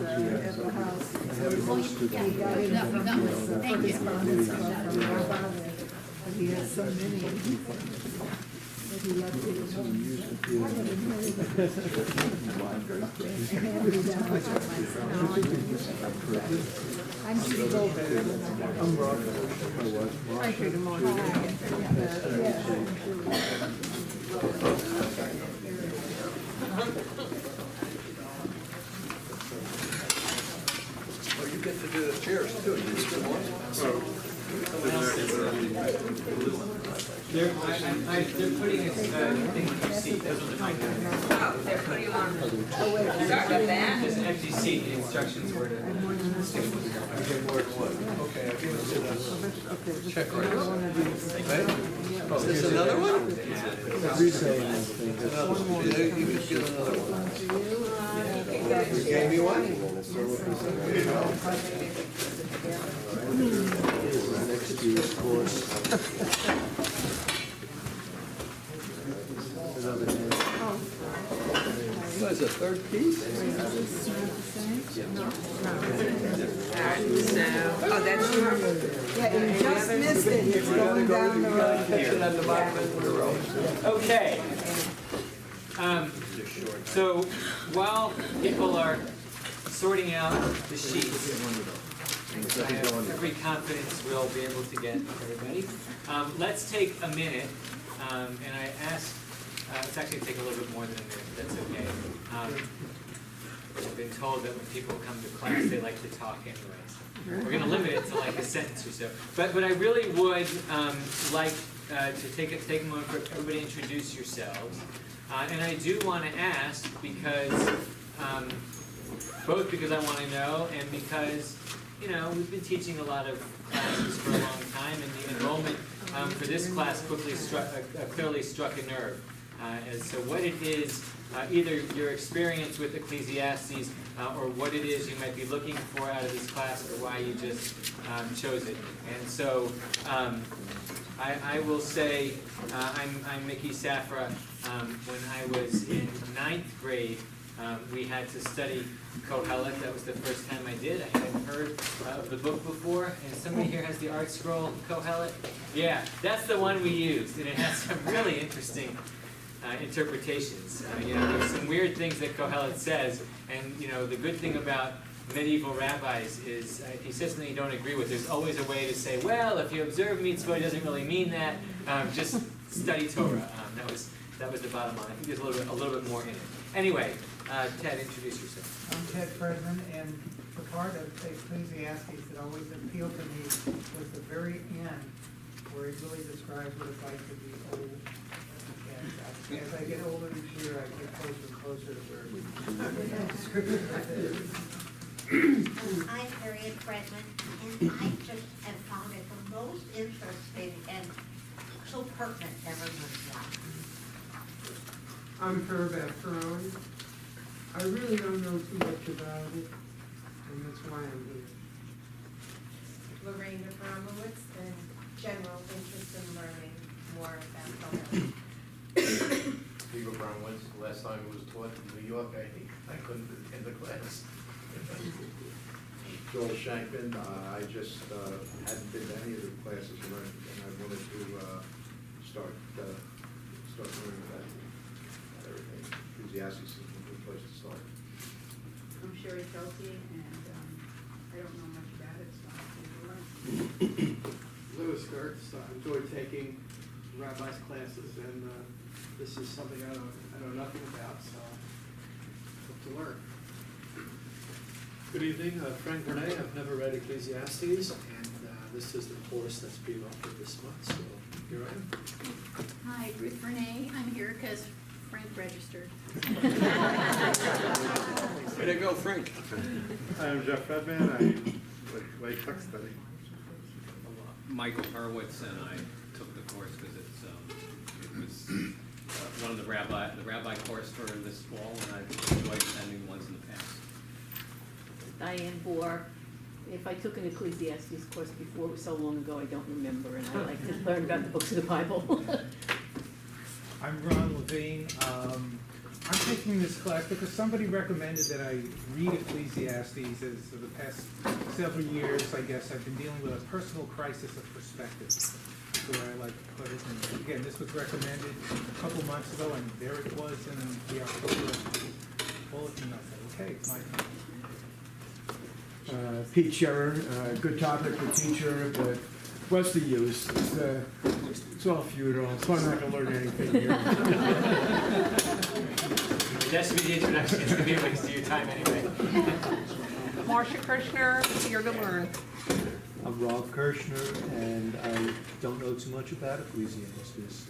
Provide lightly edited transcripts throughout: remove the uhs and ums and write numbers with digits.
at the house. Thank you. But he has so many that he left it at home. I haven't heard of it. And handed it down to myself. I'm Steve Goldberg. I heard him on. Well, you get to do the chairs too. You still want They're putting a thing in your seat. Those are the mic. Oh, they're putting you on. Start with that. There's an empty seat. The instructions were to stick with the I get more than one. Okay, I'll give it to the check right. Right? Oh, is this another one? Yeah, you could get another one. You gave me one? Next year's course. What is it, third piece? Oh, that's yours. Yeah, you just missed it. It's going down the road. Catch it on the bottom of the road. Okay. So while people are sorting out the sheets, I have every confidence we'll be able to get everybody. Let's take a minute, and I asked, it's actually going to take a little bit more than a minute, but that's okay. I've been told that when people come to class, they like to talk anyways. We're going to limit it to like a sentence or so. But I really would like to take a moment for everybody to introduce yourselves. And I do want to ask because, both because I want to know and because, you know, we've been teaching a lot of classes for a long time, and the enrollment for this class quickly clearly struck a nerve. As to what it is, either your experience with Ecclesiastes or what it is you might be looking for out of this class or why you just chose it. And so I will say I'm Mickey Safra. When I was in 9th grade, we had to study Kohelet. That was the first time I did. I hadn't heard of the book before. And somebody here has the art scroll Kohelet? Yeah, that's the one we used. And it has some really interesting interpretations. You know, there's some weird things that Kohelet says. And, you know, the good thing about medieval rabbis is if he says something you don't agree with, there's always a way to say, well, if you observe mitzvah, it doesn't really mean that. Just study Torah. That was the bottom line. I think there's a little bit more in it. Anyway, Ted, introduce yourself. I'm Ted Fredman, and the part of Ecclesiastes that always appealed to me was the very end, where it really describes what it's like to be old. And as I get older each year, I get closer and closer to where the scripture is. I'm Harriet Fredman, and I just have found it the most interesting and so pertinent ever in my life. I'm Fairbath Brown. I really don't know too much about it, and that's why I'm here. Lorraine Abramowitz, and general interest in learning more about Kohelet. Steve Abramowitz, last time it was taught in New York, I couldn't attend the class. Joel Shankman, I just hadn't been to any of the classes and I wanted to start learning about everything. Ecclesiastes is a good place to start. I'm Sherry Kelsey, and I don't know much about it, so I'm going to learn. Lewis Gertz, I enjoy taking rabbis' classes, and this is something I know nothing about, so I hope to learn. Good evening, Frank Bernay. I've never read Ecclesiastes, and this is the course that's being offered this month, so here I am. Hi, Ruth Renee. I'm here because Frank registered. Way to go, Frank. I'm Jeff Redman. I like text study. Michael Hurwitz and I took the course because it was one of the rabbi course for this fall, and I've enjoyed attending ones in the past. Diane Bohr. If I took an Ecclesiastes course before, it was so long ago I don't remember, and I like to learn about the books of the Bible. I'm Ron Levine. I'm taking this class because somebody recommended that I read Ecclesiastes. As for the past several years, I guess, I've been dealing with a personal crisis of perspective. That's where I like to put it. And again, this was recommended a couple months ago, and there it was in the October bulletin. I said, okay, it's my time. Pete Scherer, good topic for teacher, but what's the use? It's all futile, so I'm not gonna learn anything here. That should be the introduction. It's gonna be a waste of your time anyway. Marcia Kirshner, here to learn. I'm Rob Kirshner, and I don't know too much about Ecclesiastes.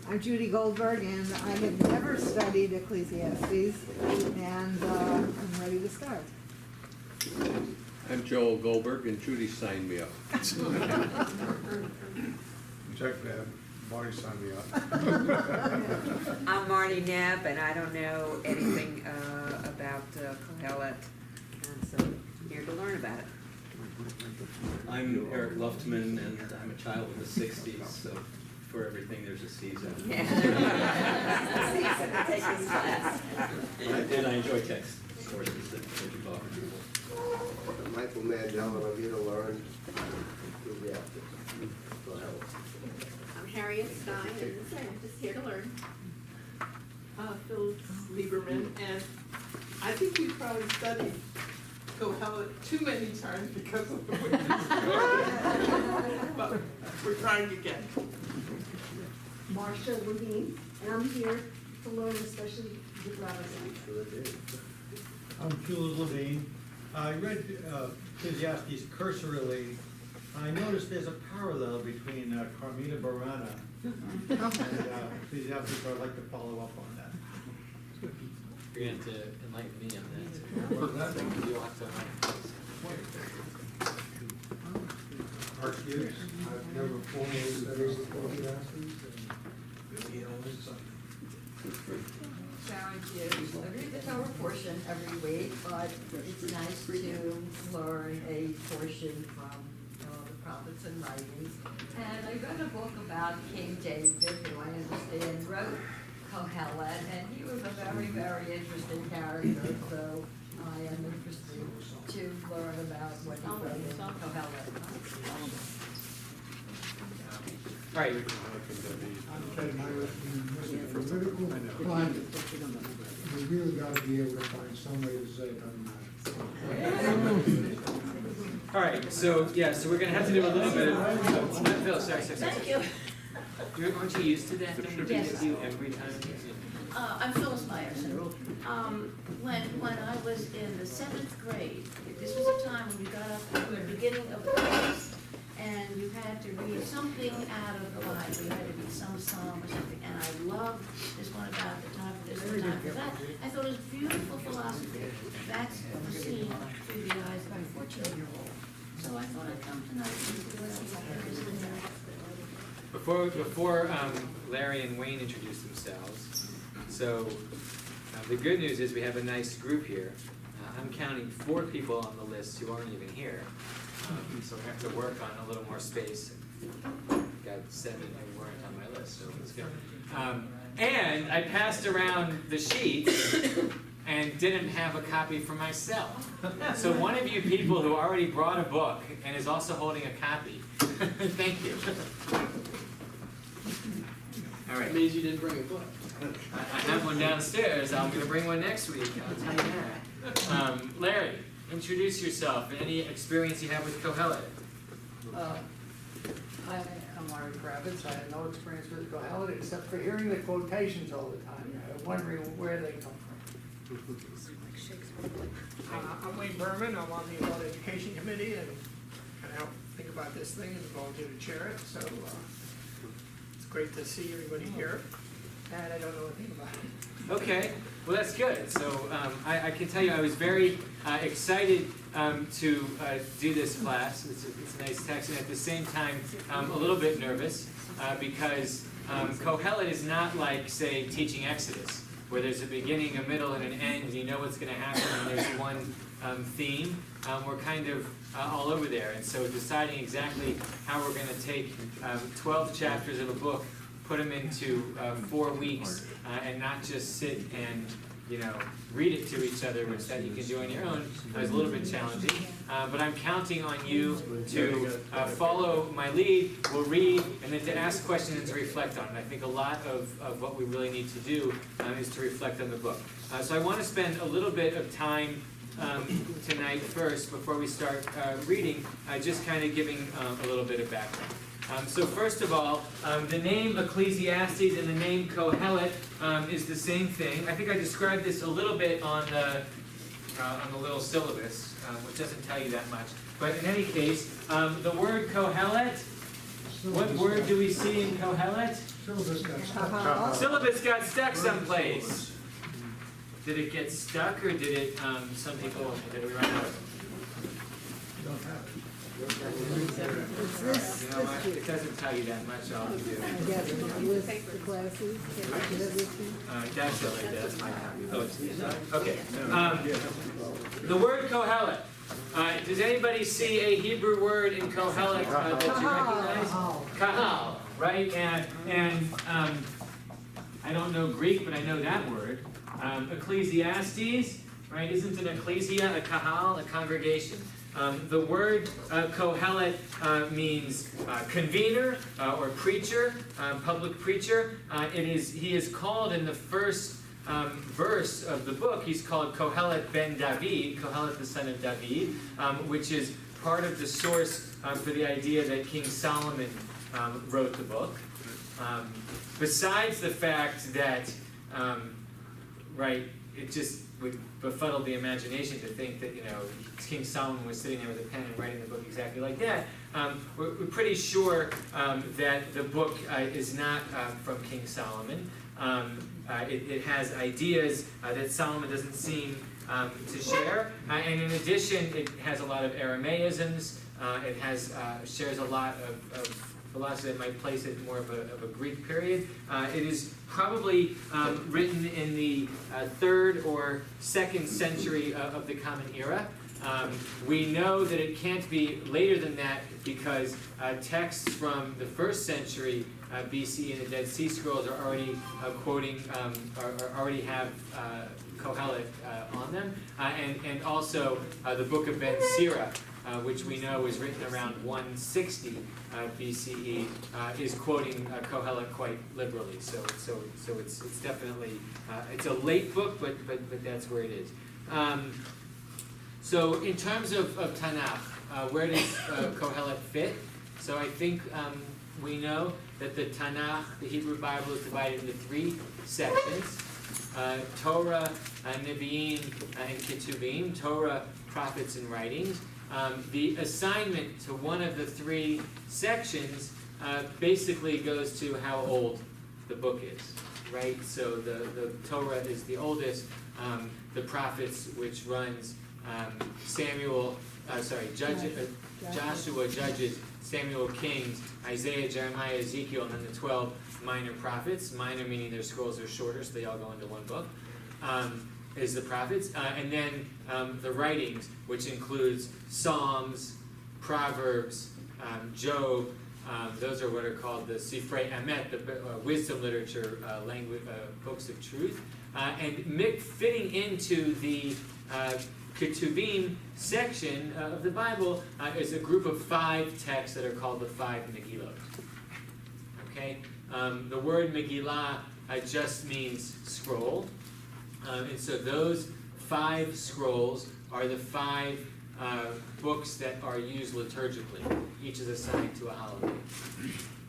I'm Judy Goldberg, and I have never studied Ecclesiastes, and I'm ready to start. I'm Joel Goldberg, and Judy signed me up. Check that, Marty signed me up. I'm Marty Knapp, and I don't know anything about Kohelet, and so I'm here to learn about it. I'm Eric Luftman, and I'm a child of the '60s, so for everything there's a season. Yeah. Season to take this class. And I enjoy text sources that you offer people. Michael Mandel, and I'm here to learn Ecclesiastes. I'm Harriet Stein, and I'm just here to learn. Phil Lieberman, and I think we probably studied Kohelet too many times because of the way this but we're trying again. Marcia Levine, and I'm here to learn, especially with Robert. I'm Jules Levine. I read Ecclesiastes cursorily. I noticed there's a parallel between Carmina Burana and Ecclesiastes, so I'd like to follow up on that. You're going to have to enlighten me on that. You'll have to enlighten Archivist, I've never formally studied Ecclesiastes. Sharon Hughes. I read the Torah portion every week, but it's nice to learn a portion from the prophets and writings. And I read a book about King David, who I understand wrote Kohelet, and he was a very, very interesting character, so I am interested to learn about what he wrote in Kohelet. All right. I'm Ted Myers from the political climate. We really got to be able to find some way to say it doesn't matter. All right, so we're gonna have to do a little bit of. Phil, sorry. Thank you. Aren't you used to that? Don't we do Yes. this to you every time? I'm Phyllis Myers. When I was in the 7th grade, this was a time when you got up at the beginning of the class, and you had to read something out of the Bible. You had to read some psalm or something, and I loved this one about the time for this, the time for that. I thought it was beautiful philosophy. That's seen through the eyes of a 14-year-old. So I thought I'd come tonight and see what else there is in there. Before Larry and Wayne introduce themselves, so the good news is we have a nice group here. I'm counting 4 people on the list who aren't even here. So we have to work on a little more space. Got 7 who weren't on my list, so let's go. And I passed around the sheets and didn't have a copy for myself. So one of you people who already brought a book and is also holding a copy, thank you. All right. It means you didn't bring a book. I have one downstairs. I'm going to bring one next week. I'll tell you that. Larry, introduce yourself and any experience you have with Kohelet. I'm Larry Kravitz. I had no experience with Kohelet except for hearing the quotations all the time, wondering where they come from. I'm Wayne Berman. I'm on the Adult Education Committee and kind of help think about this thing and volunteer to chair it. So it's great to see everybody here. And I don't know anything about it. Okay, well that's good. So I can tell you I was very excited to do this class. It's a nice text, and at the same time a little bit nervous because Kohelet is not like, say, teaching Exodus, where there's a beginning, a middle, and an end, and you know what's going to happen, and there's one theme. We're kind of all over there, and so deciding exactly how we're going to take 12 chapters of a book put them into 4 weeks and not just sit and read it to each other, which that you can do on your own, is a little bit challenging. But I'm counting on you to follow my lead. We'll read and then to ask questions and to reflect on it. I think a lot of what we really need to do is to reflect on the book. So I want to spend a little bit of time tonight first, before we start reading, just kind of giving a little bit of background. So first of all, the name Ecclesiastes and the name Kohelet is the same thing. I think I described this a little bit on the little syllabus, which doesn't tell you that much. But in any case, the word Kohelet, what word do we see in Kohelet? Syllabus got stuck. Syllabus got stuck someplace. Did it get stuck, or did it, some people, did we run out? You know what, it doesn't tell you that much, all you do. I got it with the classes. That's really does my copy. Oh, it's, okay. The word Kohelet. Does anybody see a Hebrew word in Kohelet that you recognize? Kahal, right? And I don't know Greek, but I know that word. Ecclesiastes, right? Isn't an ecclesia a kahal, a congregation? The word Kohelet means convener or preacher, public preacher. He is called in the first verse of the book, he's called Kohelet ben David, Kohelet the son of David, which is part of the source for the idea that King Solomon wrote the book. Besides the fact that, it just would befuddle the imagination to think that, King Solomon was sitting there with a pen and writing the book exactly like that. We're pretty sure that the book is not from King Solomon. It has ideas that Solomon doesn't seem to share, and in addition, it has a lot of Aramaisms. It shares a lot of philosophy that might place it more of a Greek period. It is probably written in the 3rd or 2nd century of the Common Era. We know that it can't be later than that because texts from the 1st century BC in the Dead Sea Scrolls are already quoting, already have Kohelet on them, and also the Book of Ben Sira, which we know was written around 160 BCE, is quoting Kohelet quite liberally. So it's definitely it's a late book, but that's where it is. So in terms of Tanakh, where does Kohelet fit? So I think we know that the Tanakh, the Hebrew Bible, is divided into 3 sections. Torah, Nevi'im, and Ketuvim. Torah, prophets, and writings. The assignment to one of the 3 sections basically goes to how old the book is, right? So the Torah is the oldest. The prophets, which runs Joshua, Judges, Samuel, Kings, Isaiah, Jeremiah, Ezekiel, and then the 12 minor prophets. Minor meaning their scrolls are shorter, so they all go into one book. Is the prophets, and then the writings, which includes Psalms, Proverbs, Job. Those are what are called the Sifrei Emet, the wisdom literature, language, books of truth. And fitting into the Ketuvim section of the Bible is a group of 5 texts that are called the 5 Megillot. Okay, the word Megillah just means scroll, and so those 5 scrolls are the 5 books that are used liturgically. Each is assigned to a holiday,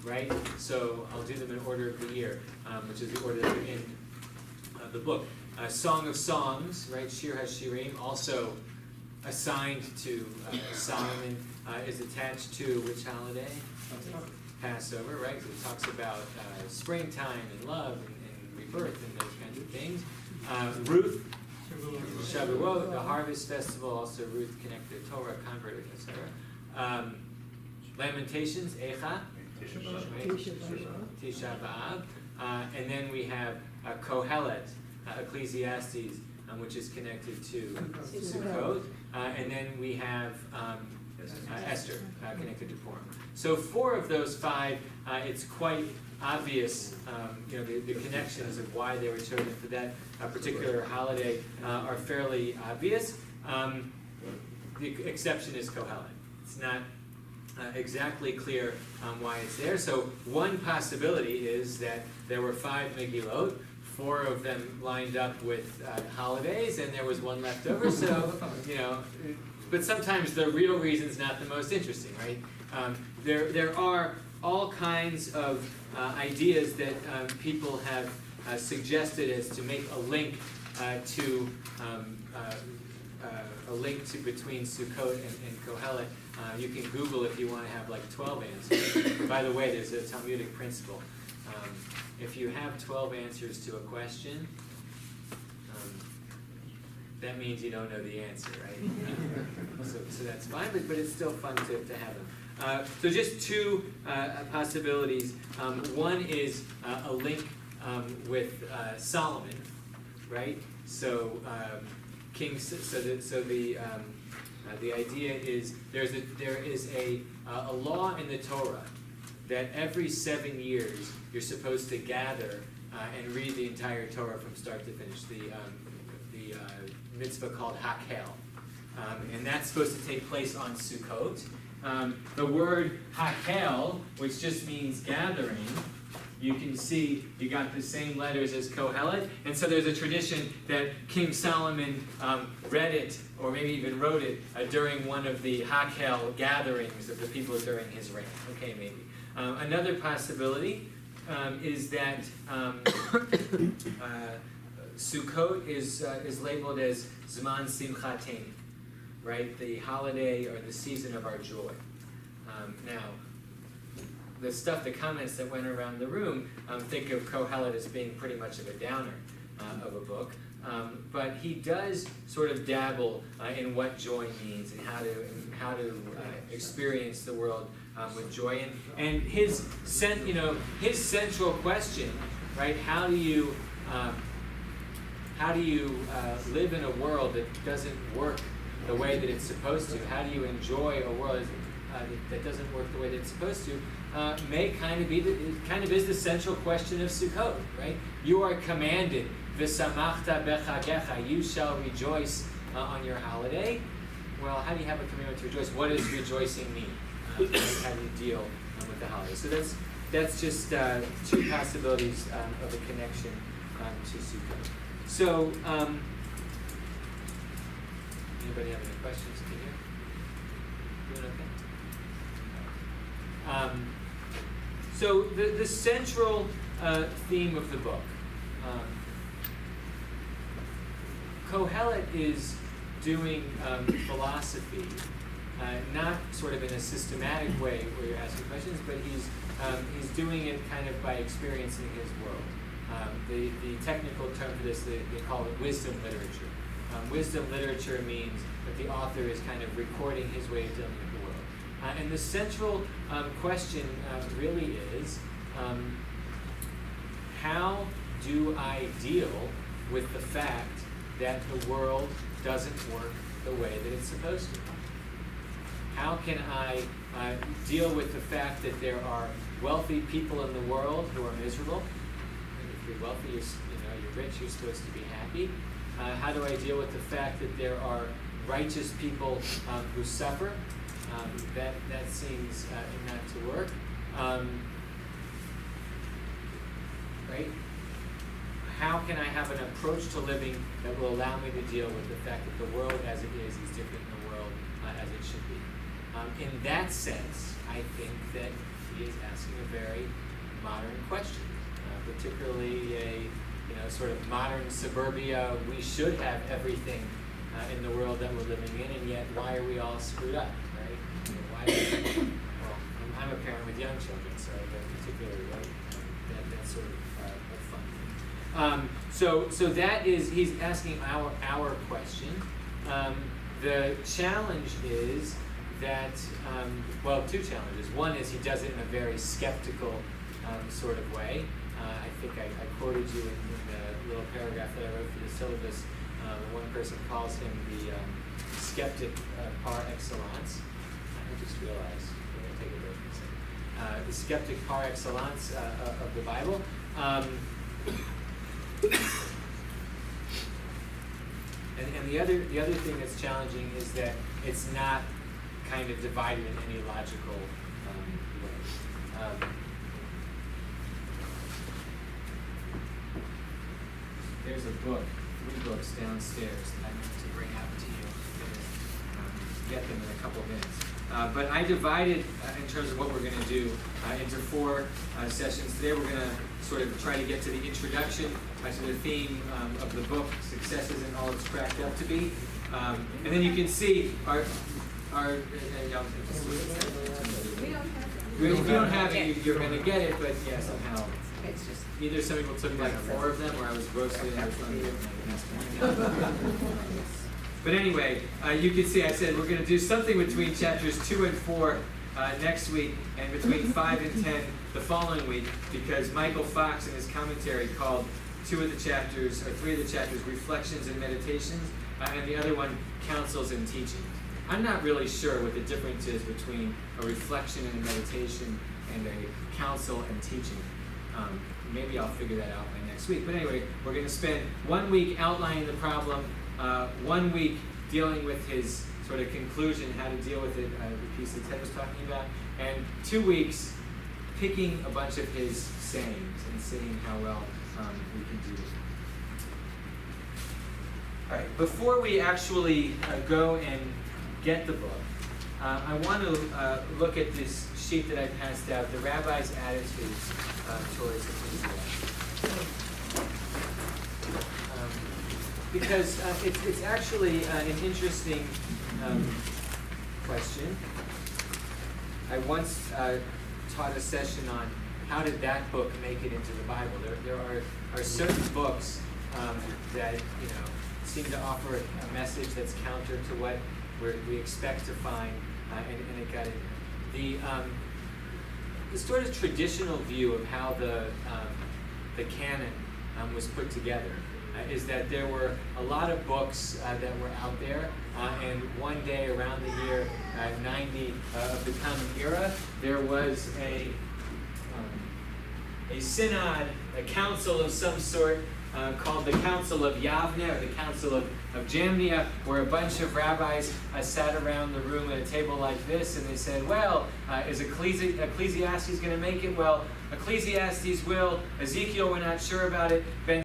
right? So I'll do them in order of the year, which is the order that they're in the book. Song of Songs, right? Shir HaShirim, also assigned to Solomon, is attached to which holiday? Passover, right? So it talks about springtime and love and rebirth and those kinds of things. Ruth, Shavuot, the harvest festival, also Ruth connected to Torah, converted, etc. Lamentations, Echa, Tisha B'Av, and then we have Kohelet, Ecclesiastes, which is connected to Sukkot, and then we have Esther, connected to Purim. So 4 of those 5 it's quite obvious, the connections of why they were chosen for that particular holiday are fairly obvious. The exception is Kohelet. It's not exactly clear why it's there. So one possibility is that there were 5 Megillot, 4 of them lined up with holidays, and there was one left over. So, but sometimes the real reason's not the most interesting, right? There are all kinds of ideas that people have suggested as to make a link between Sukkot and Kohelet. You can Google if you want to have like 12 answers. By the way, there's a Talmudic principle. If you have 12 answers to a question, that means you don't know the answer, right? So that's fine, but it's still fun to have them. So just 2 possibilities. One is a link with Solomon, right? So the idea is there is a law in the Torah that every 7 years you're supposed to gather and read the entire Torah from start to finish. The mitzvah called Hakel, and that's supposed to take place on Sukkot. The word Hakel, which just means gathering, you can see you got the same letters as Kohelet, and so there's a tradition that King Solomon read it, or maybe even wrote it, during one of the Hakel gatherings of the people during his reign. Okay, maybe. Another possibility is that Sukkot is labeled as Zman Simchatenu, right? The holiday or the season of our joy. Now, the comments that went around the room think of Kohelet as being pretty much of a downer of a book, but he does sort of dabble in what joy means and how to experience the world with joy. And his central question, right? How do you live in a world that doesn't work the way that it's supposed to? How do you enjoy a world that doesn't work the way that it's supposed to? May kind of be it kind of is the central question of Sukkot, right? You are commanded, v'samachta bechagecha, you shall rejoice on your holiday. Well, how do you have a commandment to rejoice? What does rejoicing mean? How do you deal with the holiday? So that's just 2 possibilities of a connection to Sukkot. So, anybody have any questions to hear? Doing okay? So the central theme of the book, Kohelet is doing philosophy, not sort of in a systematic way where you're asking questions, but he's doing it kind of by experiencing his world. The technical term for this, they call it wisdom literature. Wisdom literature means that the author is kind of recording his way of dealing with the world. And the central question really is, how do I deal with the fact that the world doesn't work the way that it's supposed to? How can I deal with the fact that there are wealthy people in the world who are miserable? And if you're wealthy, you're rich, you're supposed to be happy. How do I deal with the fact that there are righteous people who suffer? That seems not to work. Right? How can I have an approach to living that will allow me to deal with the fact that the world as it is different than the world as it should be? In that sense, I think that he is asking a very modern question, particularly a sort of modern suburbia. We should have everything in the world that we're living in, and yet why are we all screwed up, right? Well, I'm a parent with young children, so particularly that's sort of fun. So that is, he's asking our question. The challenge is that, 2 challenges. One is he does it in a very skeptical sort of way. I think I quoted you in the little paragraph that I wrote for the syllabus. One person calls him the skeptic par excellence. I just realized, we're going to take a break in a second. the skeptic par excellence of the Bible. And the other thing that's challenging is that it's not kind of divided in any logical way. There's a book, 3 books downstairs that I meant to bring out to you. Get them in a couple of minutes. But I divided, in terms of what we're going to do, into 4 sessions. Today we're going to sort of try to get to the introduction to the theme of the book, Successes and All It's Cracked Up to Be. And then you can see our if you don't have it, you're going to get it, but yeah, somehow. It's just. Either some people took like 4 of them, or I was grossly underfunded. But anyway, you can see I said we're going to do something between chapters 2 and 4 next week, and between 5 and 10 the following week, because Michael Fox in his commentary called 2 of the chapters, or 3 of the chapters, Reflections and Meditations, and the other one, Counsels and Teachings. I'm not really sure what the difference is between a reflection and a meditation and a counsel and teaching. Maybe I'll figure that out by next week. But anyway, we're going to spend 1 week outlining the problem, 1 week dealing with his sort of conclusion, how to deal with it, the piece that Ted was talking about, and 2 weeks picking a bunch of his sayings and seeing how well we can do it. All right, before we actually go and get the book, I want to look at this sheet that I passed out, the rabbi's attitudes towards Ecclesiastes. Because it's actually an interesting question. I once taught a session on how did that book make it into the Bible. There are certain books that seem to offer a message that's counter to what we expect to find, and it got it. The sort of traditional view of how the canon was put together is that there were a lot of books that were out there, and one day around the year 90 of the Common Era, there was a synod, a council of some sort, called the Council of Yavne, or the Council of Jamnia, where a bunch of rabbis sat around the room at a table like this, and they said, well, is Ecclesiastes going to make it? Well, Ecclesiastes will. Ezekiel, we're not sure about it. Ben